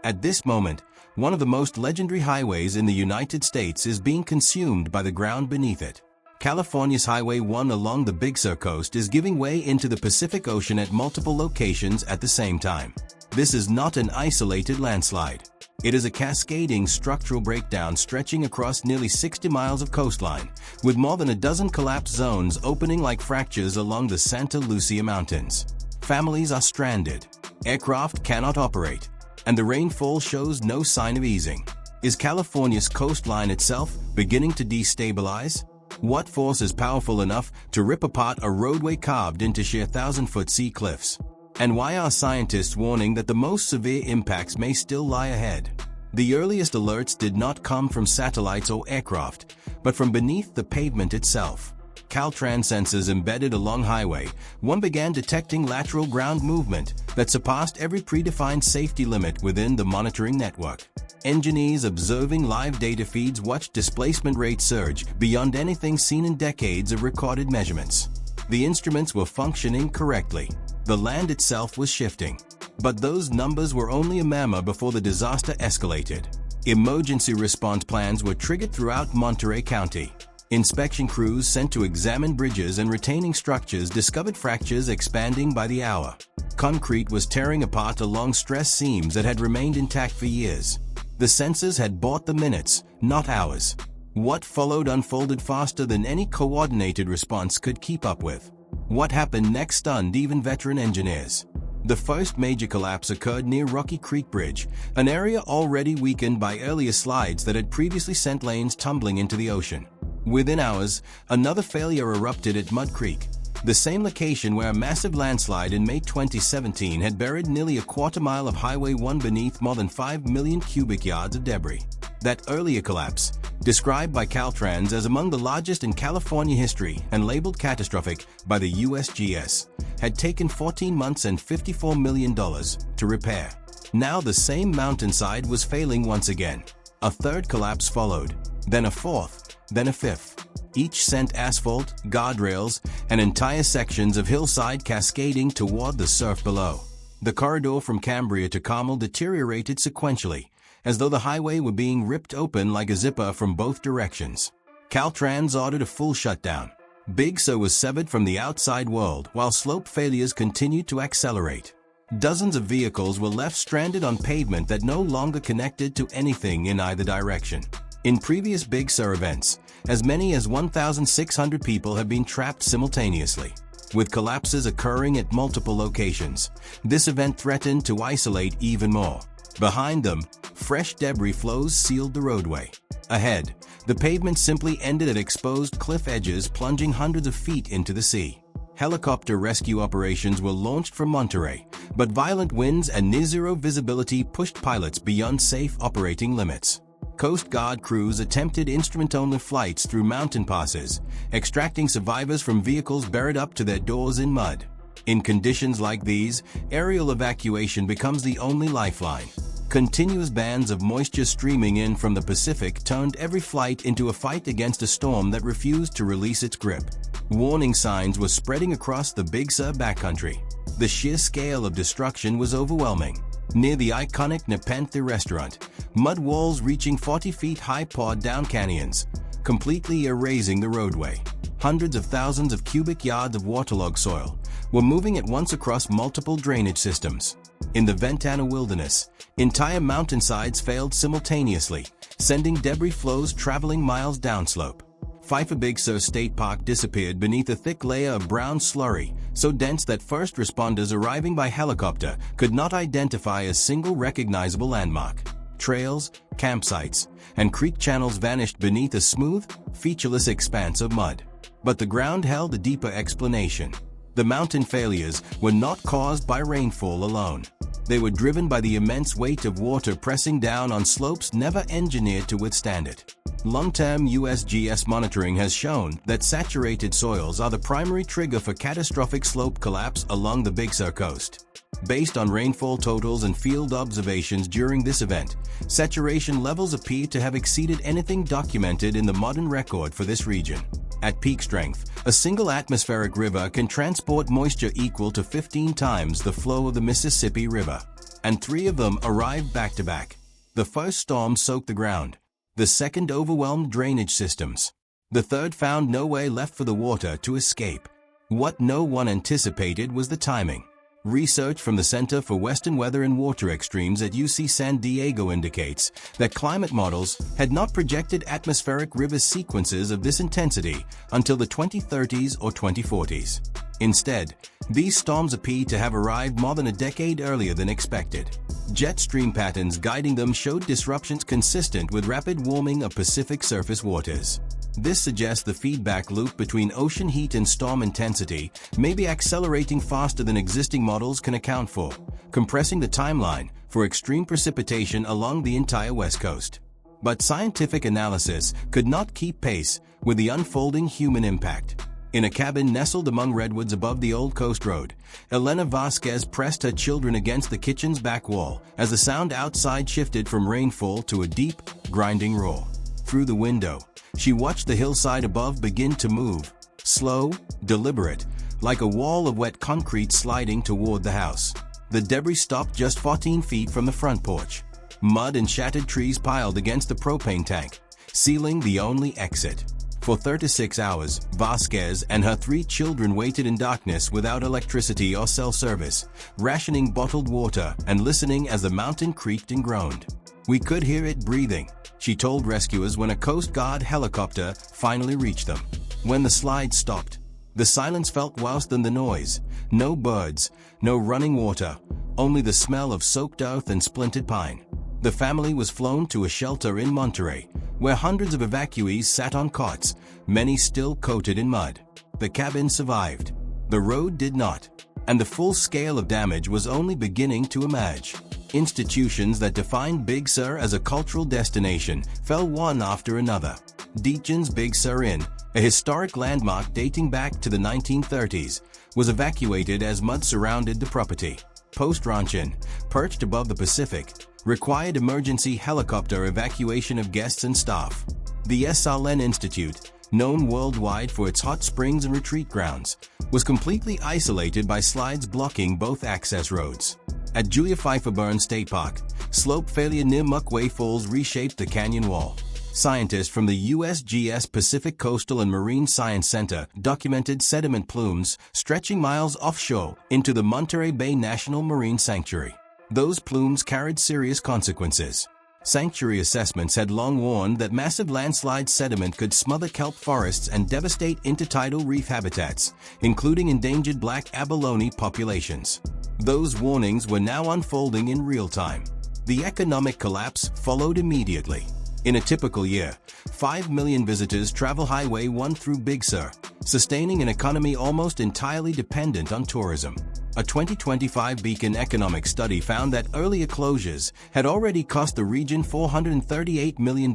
At this moment, one of the most legendary highways in the United States is being consumed by the ground beneath it. California's Highway 1 along the Big Sur coast is giving way into the Pacific Ocean at multiple locations at the same time. This is not an isolated landslide. It is a cascading structural breakdown stretching across nearly 60 miles of coastline, with more than a dozen collapse zones opening like fractures along the Santa Lucia Mountains. Families are stranded. Aircraft cannot operate, and the rainfall shows no sign of easing. Is California's coastline itself beginning to destabilize? What force is powerful enough to rip apart a roadway carved into sheer 1,000-foot sea cliffs? And why are scientists warning that the most severe impacts may still lie ahead? The earliest alerts did not come from satellites or aircraft, but from beneath the pavement itself. Caltrans sensors embedded along Highway 1 began detecting lateral ground movement that surpassed every predefined safety limit within the monitoring network. Engineers observing live data feeds watched displacement rates surge beyond anything seen in decades of recorded measurements. The instruments were functioning correctly. The land itself was shifting. But those numbers were only a murmur before the disaster escalated. Emergency response plans were triggered throughout Monterey County. Inspection crews sent to examine bridges and retaining structures discovered fractures expanding by the hour. Concrete was tearing apart along stress seams that had remained intact for years. The sensors had bought the minutes, not hours. What followed unfolded faster than any coordinated response could keep up with. What happened next stunned even veteran engineers. The first major collapse occurred near Rocky Creek Bridge, an area already weakened by earlier slides that had previously sent lanes tumbling into the ocean. Within hours, another failure erupted at Mud Creek, the same location where a massive landslide in May 2017 had buried nearly a quarter mile of Highway 1 beneath more than 5 million cubic yards of debris. That earlier collapse, described by Caltrans as among the largest in California history and labeled catastrophic by the USGS, had taken 14 months and $54 million to repair. Now the same mountainside was failing once again. A third collapse followed, then a fourth, then a fifth. Each sent asphalt, guardrails, and entire sections of hillside cascading toward the surf below. The corridor from Cambria to Carmel deteriorated sequentially, as though the highway were being ripped open like a zipper from both directions. Caltrans ordered a full shutdown. Big Sur was severed from the outside world while slope failures continued to accelerate. Dozens of vehicles were left stranded on pavement that no longer connected to anything in either direction. In previous Big Sur events, as many as 1,600 people have been trapped simultaneously, with collapses occurring at multiple locations. This event threatened to isolate even more. Behind them, fresh debris flows sealed the roadway. Ahead, the pavement simply ended at exposed cliff edges plunging hundreds of feet into the sea. Helicopter rescue operations were launched from Monterey, but violent winds and near-zero visibility pushed pilots beyond safe operating limits. Coast Guard crews attempted instrument-only flights through mountain passes, extracting survivors from vehicles buried up to their doors in mud. In conditions like these, aerial evacuation becomes the only lifeline. Continuous bands of moisture streaming in from the Pacific turned every flight into a fight against a storm that refused to release its grip. Warning signs were spreading across the Big Sur backcountry. The sheer scale of destruction was overwhelming. Near the iconic Nepenthe restaurant, mud walls reaching 40 feet high poured down canyons, completely erasing the roadway. Hundreds of thousands of cubic yards of waterlogged soil were moving at once across multiple drainage systems. In the Ventana wilderness, entire mountainsides failed simultaneously, sending debris flows traveling miles downslope. Pfeiffer Big Sur State Park disappeared beneath a thick layer of brown slurry, so dense that first responders arriving by helicopter could not identify a single recognizable landmark. Trails, campsites, and creek channels vanished beneath a smooth, featureless expanse of mud. But the ground held a deeper explanation. The mountain failures were not caused by rainfall alone. They were driven by the immense weight of water pressing down on slopes never engineered to withstand it. Long-term USGS monitoring has shown that saturated soils are the primary trigger for catastrophic slope collapse along the Big Sur coast. Based on rainfall totals and field observations during this event, saturation levels appear to have exceeded anything documented in the modern record for this region. At peak strength, a single atmospheric river can transport moisture equal to 15 times the flow of the Mississippi River. and 3 of them arrived back-to-back. The first storm soaked the ground. The second overwhelmed drainage systems. The third found no way left for the water to escape. What no one anticipated was the timing. Research from the Center for Western Weather and Water Extremes at UC San Diego indicates that climate models had not projected atmospheric river sequences of this intensity until the 2030s or 2040s. Instead, these storms appear to have arrived more than a decade earlier than expected. Jet stream patterns guiding them showed disruptions consistent with rapid warming of Pacific surface waters. This suggests the feedback loop between ocean heat and storm intensity may be accelerating faster than existing models can account for, compressing the timeline for extreme precipitation along the entire West Coast. But scientific analysis could not keep pace with the unfolding human impact. In a cabin nestled among redwoods above the Old Coast Road, Elena Vasquez pressed her children against the kitchen's back wall as the sound outside shifted from rainfall to a deep, grinding roar. Through the window, she watched the hillside above begin to move, slow, deliberate, like a wall of wet concrete sliding toward the house. The debris stopped just 14 feet from the front porch. Mud and shattered trees piled against the propane tank, sealing the only exit. For 36 hours, Vasquez and her 3 children waited in darkness without electricity or cell service, rationing bottled water and listening as the mountain creaked and groaned. "We could hear it breathing," she told rescuers when a Coast Guard helicopter finally reached them. When the slide stopped, the silence felt worse than the noise. No birds, no running water, only the smell of soaked earth and splintered pine. The family was flown to a shelter in Monterey, where hundreds of evacuees sat on cots, many still coated in mud. The cabin survived. The road did not, and the full scale of damage was only beginning to emerge. Institutions that defined Big Sur as a cultural destination fell one after another. Dietjen's Big Sur Inn, a historic landmark dating back to the 1930s, was evacuated as mud surrounded the property. Post Ranch Inn, perched above the Pacific, required emergency helicopter evacuation of guests and staff. The Escalates Institute, known worldwide for its hot springs and retreat grounds, was completely isolated by slides blocking both access roads. At Julia Pfeiffer Burns State Park, slope failure near Muckway Falls reshaped the canyon wall. Scientists from the USGS Pacific Coastal and Marine Science Center documented sediment plumes stretching miles offshore into the Monterey Bay National Marine Sanctuary. Those plumes carried serious consequences. Sanctuary assessments had long warned that massive landslide sediment could smother kelp forests and devastate intertidal reef habitats, including endangered black abalone populations. Those warnings were now unfolding in real time. The economic collapse followed immediately. In a typical year, 5 million visitors travel Highway 1 through Big Sur, sustaining an economy almost entirely dependent on tourism. A 2025 Beacon economic study found that earlier closures had already cost the region $438 million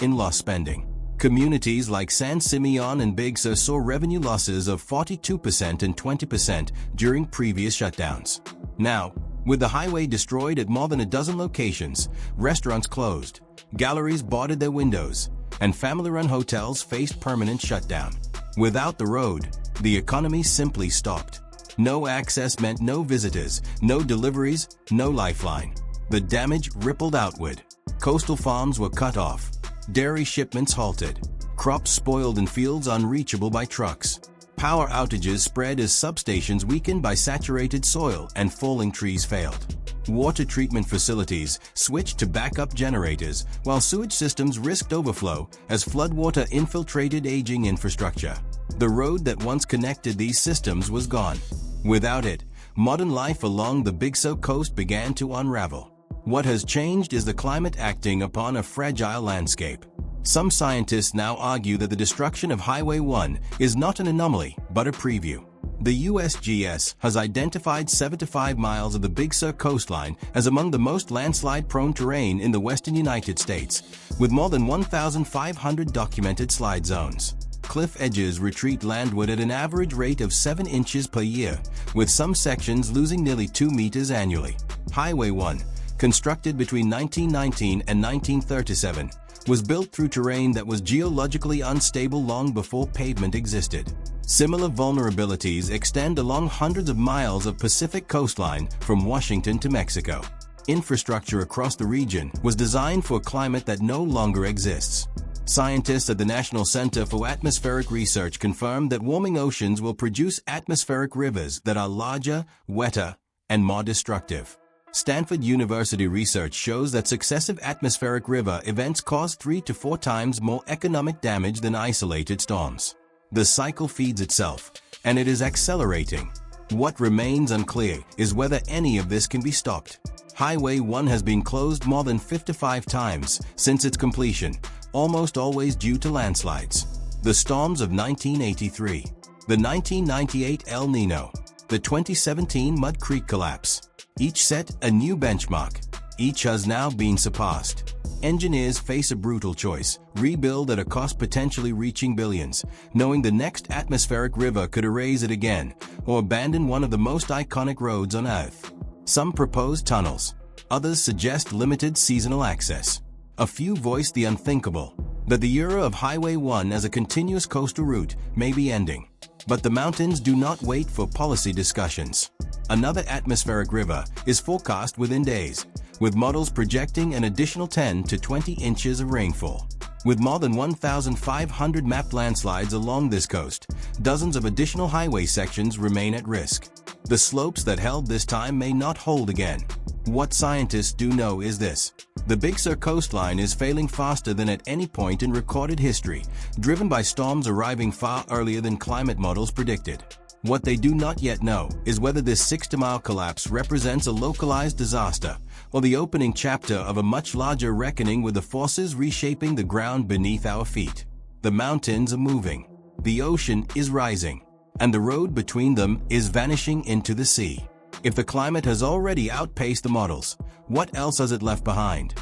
in lost spending. Communities like San Simeon and Big Sur saw revenue losses of 42% and 20% during previous shutdowns. Now, with the highway destroyed at more than a dozen locations, restaurants closed, galleries boarded their windows, and family-run hotels faced permanent shutdown. Without the road, the economy simply stopped. No access meant no visitors, no deliveries, no lifeline. The damage rippled outward. Coastal farms were cut off. Dairy shipments halted. Crops spoiled and fields unreachable by trucks. Power outages spread as substations weakened by saturated soil and falling trees failed. Water treatment facilities switched to backup generators, while sewage systems risked overflow as floodwater infiltrated aging infrastructure. The road that once connected these systems was gone. Without it, modern life along the Big Sur coast began to unravel. What has changed is the climate acting upon a fragile landscape. Some scientists now argue that the destruction of Highway 1 is not an anomaly, but a preview. The USGS has identified 75 miles of the Big Sur coastline as among the most landslide-prone terrain in the western United States, with more than 1,500 documented slide zones. Cliff edges retreat landward at an average rate of 7 inches per year, with some sections losing nearly 2 meters annually. Highway 1, constructed between 1919 and 1937, was built through terrain that was geologically unstable long before pavement existed. Similar vulnerabilities extend along hundreds of miles of Pacific coastline from Washington to Mexico. Infrastructure across the region was designed for a climate that no longer exists. Scientists at the National Center for Atmospheric Research confirmed that warming oceans will produce atmospheric rivers that are larger, wetter, and more destructive. Stanford University research shows that successive atmospheric river events cause 3 to 4 times more economic damage than isolated storms. The cycle feeds itself, and it is accelerating. What remains unclear is whether any of this can be stopped. Highway 1 has been closed more than 55 times since its completion, almost always due to landslides. The storms of 1983, the 1998 El Nino, the 2017 Mud Creek collapse, each set a new benchmark. Each has now been surpassed. Engineers face a brutal choice: rebuild at a cost potentially reaching billions, knowing the next atmospheric river could erase it again, or abandon one of the most iconic roads on Earth. Some propose tunnels. Others suggest limited seasonal access. A few voice the unthinkable, that the era of Highway 1 as a continuous coastal route may be ending. But the mountains do not wait for policy discussions. Another atmospheric river is forecast within days, with models projecting an additional 10 to 20 inches of rainfall. With more than 1,500 mapped landslides along this coast, dozens of additional highway sections remain at risk. The slopes that held this time may not hold again. What scientists do know is this: the Big Sur coastline is failing faster than at any point in recorded history, driven by storms arriving far earlier than climate models predicted. What they do not yet know is whether this 60-mile collapse represents a localized disaster or the opening chapter of a much larger reckoning with the forces reshaping the ground beneath our feet. The mountains are moving, the ocean is rising, and the road between them is vanishing into the sea. If the climate has already outpaced the models, what else has it left behind?